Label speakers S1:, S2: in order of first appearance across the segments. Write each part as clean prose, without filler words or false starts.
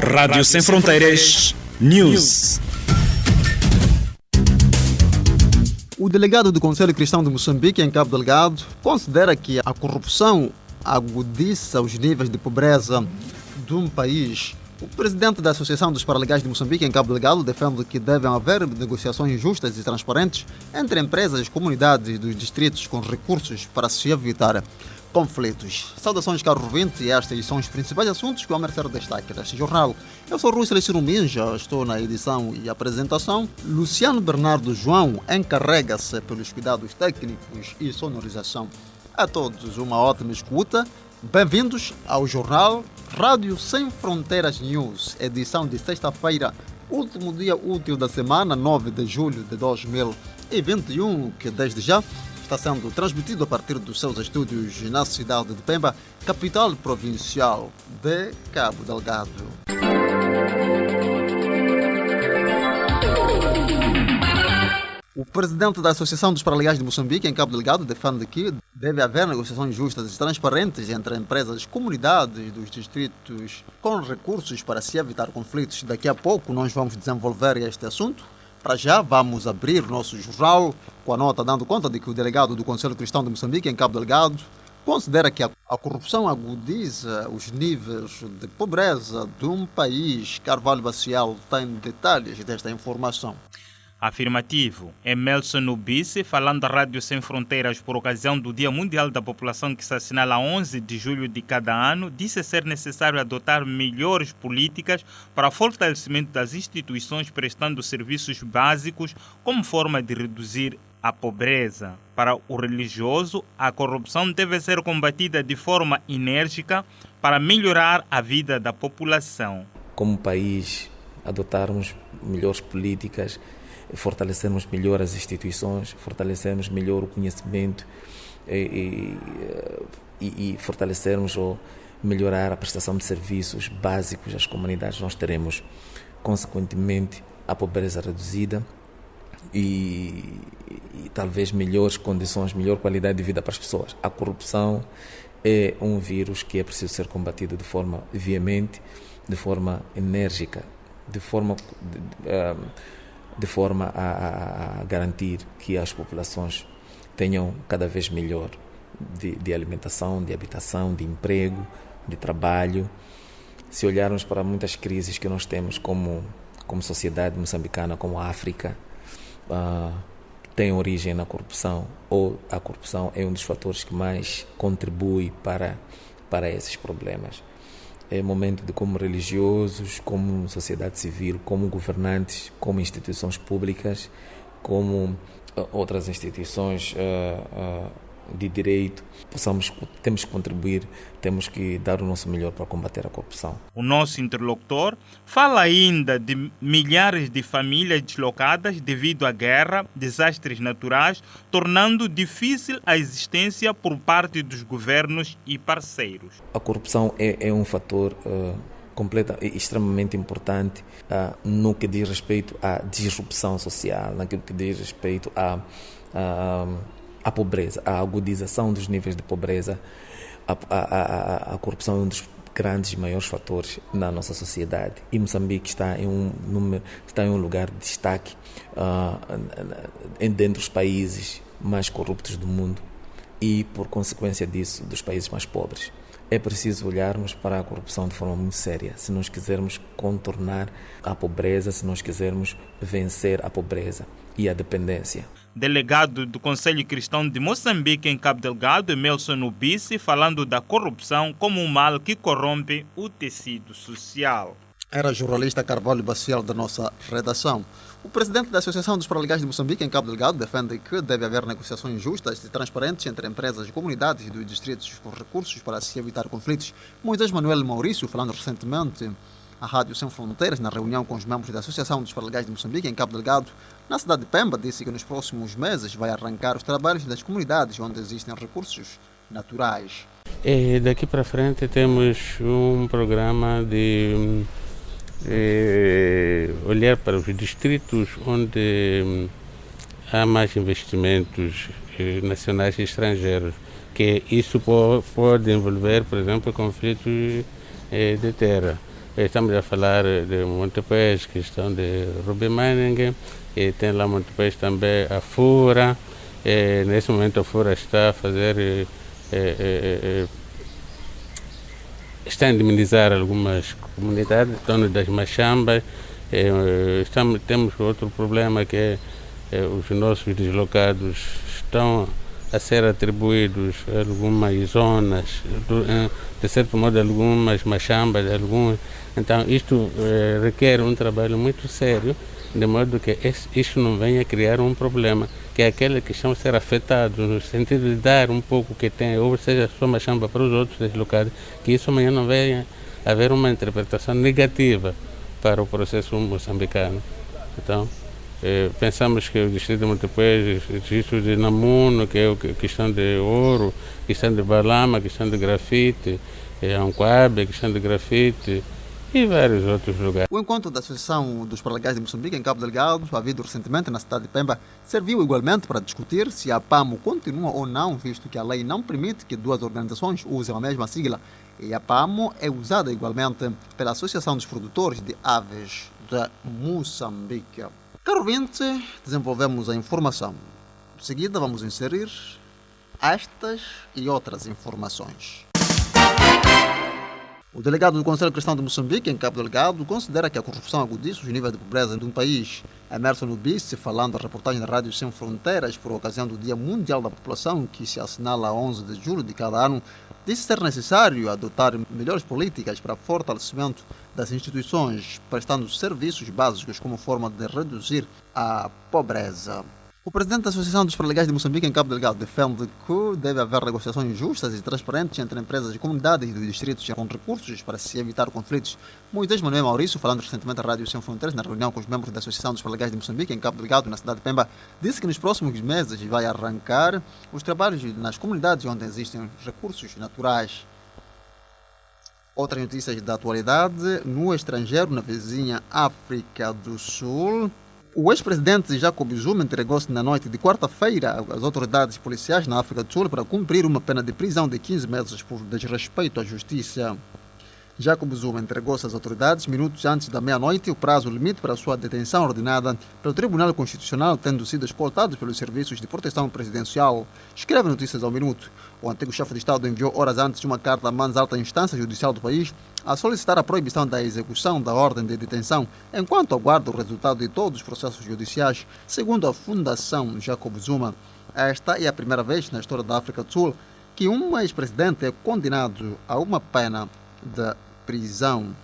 S1: Rádio Sem Fronteiras News.
S2: O delegado do Conselho Cristão de Moçambique, em Cabo Delgado, considera que a corrupção agudiza os níveis de pobreza de um país. O presidente da Associação dos Paralegais de Moçambique, em Cabo Delgado, defende que devem haver negociações justas e transparentes entre empresas, comunidades dos distritos com recursos para se evitar conflitos. Saudações, caros ouvintes, e estes são os principais assuntos que vão merecer destaque deste jornal. Eu sou Rui Celestino Minja, estou na edição e apresentação. Luciano Bernardo João encarrega-se pelos cuidados técnicos e sonorização. A todos uma ótima escuta. Bem-vindos ao jornal Rádio Sem Fronteiras News, edição de sexta-feira, último dia útil da semana, 9 de julho de 2021, que desde já está sendo transmitido a partir dos seus estúdios na cidade de Pemba, capital provincial de Cabo Delgado. O presidente da Associação dos Paralegais de Moçambique, em Cabo Delgado, defende que deve haver negociações justas e transparentes entre empresas, comunidades dos distritos com recursos para se evitar conflitos. Daqui a pouco nós vamos desenvolver este assunto. Para já, vamos abrir o nosso jornal com a nota dando conta de que o delegado do Conselho Cristão de Moçambique, em Cabo Delgado, considera que a corrupção agudiza os níveis de pobreza de um país. Carvalho Bacial tem detalhes desta informação.
S3: Afirmativo. Emerson Nubice, falando à Rádio Sem Fronteiras por ocasião do Dia Mundial da População que se assinala a 11 de julho de cada ano, disse ser necessário adotar melhores políticas para o fortalecimento das instituições prestando serviços básicos como forma de reduzir a pobreza. Para o religioso, a corrupção deve ser combatida de forma enérgica para melhorar a vida da população.
S4: Como país, adotarmos melhores políticas, fortalecermos melhor as instituições, fortalecermos melhor o conhecimento e fortalecermos ou melhorar a prestação de serviços básicos às comunidades, nós teremos, consequentemente, a pobreza reduzida e talvez melhores condições, melhor qualidade de vida para as pessoas. A corrupção é um vírus que é preciso ser combatido de forma veemente, de forma enérgica, de forma a garantir que as populações tenham cada vez melhor de alimentação, de habitação, de emprego, de trabalho. Se olharmos para muitas crises que nós temos como sociedade moçambicana, como a África, tem origem na corrupção, ou a corrupção é um dos fatores que mais contribui para esses problemas. É momento de, como religiosos, como sociedade civil, como governantes, como instituições públicas, como outras instituições de direito, temos que contribuir, temos que dar o nosso melhor para combater a corrupção.
S3: O nosso interlocutor fala ainda de milhares de famílias deslocadas devido à guerra, desastres naturais, tornando difícil a existência por parte dos governos e parceiros.
S4: A corrupção é um fator extremamente importante no que diz respeito à disrupção social, naquilo que diz respeito à pobreza, à agudização dos níveis de pobreza. A corrupção é um dos grandes e maiores fatores na nossa sociedade. E Moçambique está em um lugar de destaque dentre os países mais corruptos do mundo e, por consequência disso, dos países mais pobres. É preciso olharmos para a corrupção de forma muito séria, se nós quisermos contornar a pobreza, se nós quisermos vencer a pobreza e a dependência.
S3: Delegado do Conselho Cristão de Moçambique, em Cabo Delgado, Emerson Nubice, falando da corrupção como um mal que corrompe o tecido social.
S2: Era jornalista Carvalho Bacial da nossa redação. O presidente da Associação dos Paralegais de Moçambique, em Cabo Delgado, defende que deve haver negociações justas e transparentes entre empresas e comunidades dos distritos com recursos para se evitar conflitos. Moisés Manuel Maurício, falando recentemente à Rádio Sem Fronteiras, na reunião com os membros da Associação dos Paralegais de Moçambique, em Cabo Delgado, na cidade de Pemba, disse que nos próximos meses vai arrancar os trabalhos das comunidades onde existem recursos naturais.
S5: E daqui para frente temos um programa de olhar para os distritos onde há mais investimentos nacionais e estrangeiros, que isso pode envolver, por exemplo, conflitos de terra. Estamos a falar de Montepés, questão de Ruby Mining, e tem lá Montepés também a Fura. Nesse momento a Fura está a fazer, está a indemnizar algumas comunidades em torno das Machambas. Temos outro problema que é os nossos deslocados estão a ser atribuídos a algumas zonas, de certo modo algumas Machambas, então isto requer um trabalho muito sério, de modo que isto não venha a criar um problema, que é aquele que estão a ser afetados, no sentido de dar um pouco que tem, ou seja, só Machamba para os outros deslocados, que isso amanhã não venha a haver uma interpretação negativa para o processo moçambicano. Então, pensamos que o distrito de Montepés, o distrito de Namuno, que é a questão de ouro, questão de Balama, questão de grafite, Ancoabe, questão de grafite e vários outros lugares.
S2: O encontro da Associação dos Paralegais de Moçambique em Cabo Delgado, havido recentemente na cidade de Pemba, serviu igualmente para discutir se a APAMO continua ou não, visto que a lei não permite que duas organizações usem a mesma sigla. E a APAMO é usada igualmente pela Associação dos Produtores de Aves de Moçambique. Caro ouvinte, desenvolvemos a informação. De seguida vamos inserir estas e outras informações. O delegado do Conselho Cristão de Moçambique, em Cabo Delgado, considera que a corrupção agudiza os níveis de pobreza de um país. Emerson Ubisse, falando à reportagem da Rádio Sem Fronteiras por ocasião do Dia Mundial da População, que se assinala a 11 de julho de cada ano, disse ser necessário adotar melhores políticas para fortalecimento das instituições, prestando serviços básicos como forma de reduzir a pobreza. O presidente da Associação dos Paralegais de Moçambique em Cabo Delgado defende que deve haver negociações justas e transparentes entre empresas e comunidades dos distritos com recursos para se evitar conflitos. Moisés Manuel Maurício, falando recentemente à Rádio Sem Fronteiras, na reunião com os membros da Associação dos Paralegais de Moçambique em Cabo Delgado, na cidade de Pemba, disse que nos próximos meses vai arrancar os trabalhos nas comunidades onde existem recursos naturais. Outras notícias da atualidade: no estrangeiro, na vizinha África do Sul, o ex-presidente Jacob Zuma entregou-se na noite de quarta-feira às autoridades policiais na África do Sul para cumprir uma pena de prisão de 15 meses por desrespeito à justiça. Jacob Zuma entregou-se às autoridades minutos antes da meia-noite, o prazo limite para a sua detenção ordenada pelo Tribunal Constitucional, tendo sido exportado pelos serviços de proteção presidencial. Escreve Notícias ao Minuto. O antigo chefe de Estado enviou horas antes uma carta à mais alta instância judicial do país a solicitar a proibição da execução da ordem de detenção enquanto aguarda o resultado de todos os processos judiciais. Segundo a Fundação Jacob Zuma, esta é a primeira vez na história da África do Sul que um ex-presidente é condenado a uma pena de prisão.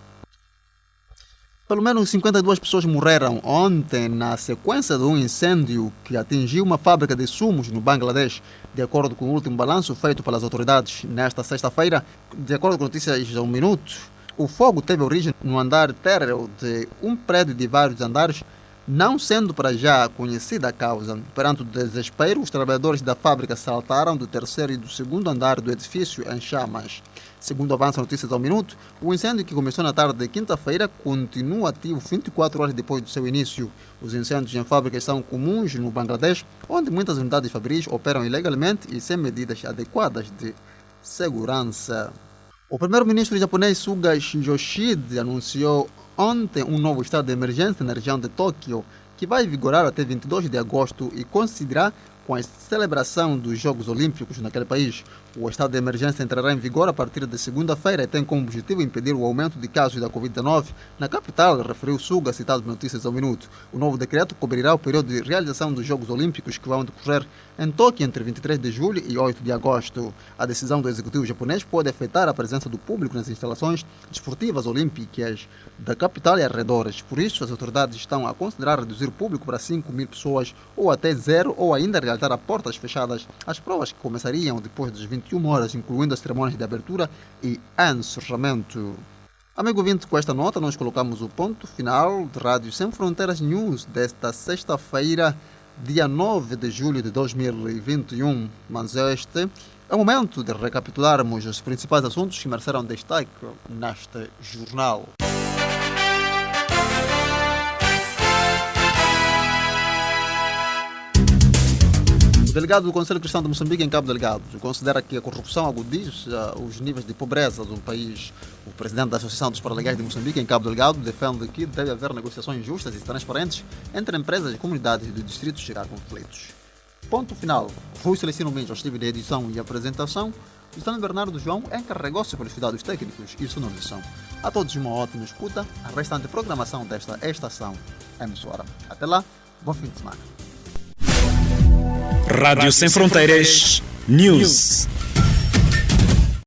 S2: Pelo menos 52 pessoas morreram ontem na sequência de um incêndio que atingiu uma fábrica de sumos no Bangladesh, de acordo com o último balanço feito pelas autoridades nesta sexta-feira. De acordo com Notícias ao Minuto, o fogo teve origem no andar térreo de um prédio de vários andares, não sendo para já conhecida a causa. Perante o desespero, os trabalhadores da fábrica saltaram do terceiro e do segundo andar do edifício em chamas. Segundo avança Notícias ao Minuto, o incêndio, que começou na tarde de quinta-feira, continua ativo 24 horas depois do seu início. Os incêndios em fábricas são comuns no Bangladesh, onde muitas unidades fabris operam ilegalmente e sem medidas adequadas de segurança. O primeiro-ministro japonês Suga Yoshihide anunciou ontem um novo estado de emergência na região de Tóquio, que vai vigorar até 22 de agosto e coincidirá com a celebração dos Jogos Olímpicos naquele país. O estado de emergência entrará em vigor a partir de segunda-feira e tem como objetivo impedir o aumento de casos da Covid-19 na capital, referiu Suga, citado por Notícias ao Minuto. O novo decreto cobrirá o período de realização dos Jogos Olímpicos, que vão decorrer em Tóquio entre 23 de julho e 8 de agosto. A decisão do executivo japonês pode afetar a presença do público nas instalações desportivas olímpicas da capital e arredores. Por isso, as autoridades estão a considerar reduzir o público para 5.000 pessoas ou até zero, ou ainda realizar a portas fechadas as provas, que começariam depois das 21 horas, incluindo as cerimônias de abertura e encerramento. Amigo ouvinte, com esta nota nós colocamos o ponto final de Rádio Sem Fronteiras News desta sexta-feira, dia 9 de julho de 2021. Mas este é o momento de recapitularmos os principais assuntos que mereceram destaque neste jornal. O delegado do Conselho Cristão de Moçambique, em Cabo Delgado, considera que a corrupção agudiza os níveis de pobreza do país. O presidente da Associação dos Paralegais de Moçambique, em Cabo Delgado, defende que deve haver negociações justas e transparentes entre empresas e comunidades do distrito chegar a conflitos. Ponto final. Rui Celestino Mendes esteve na edição e apresentação. José Bernardo João encarregou-se pelos cuidados técnicos e sonorização. A todos uma ótima escuta. A restante programação desta estação emissora. Até lá, bom fim de semana.
S1: Rádio Sem Fronteiras News.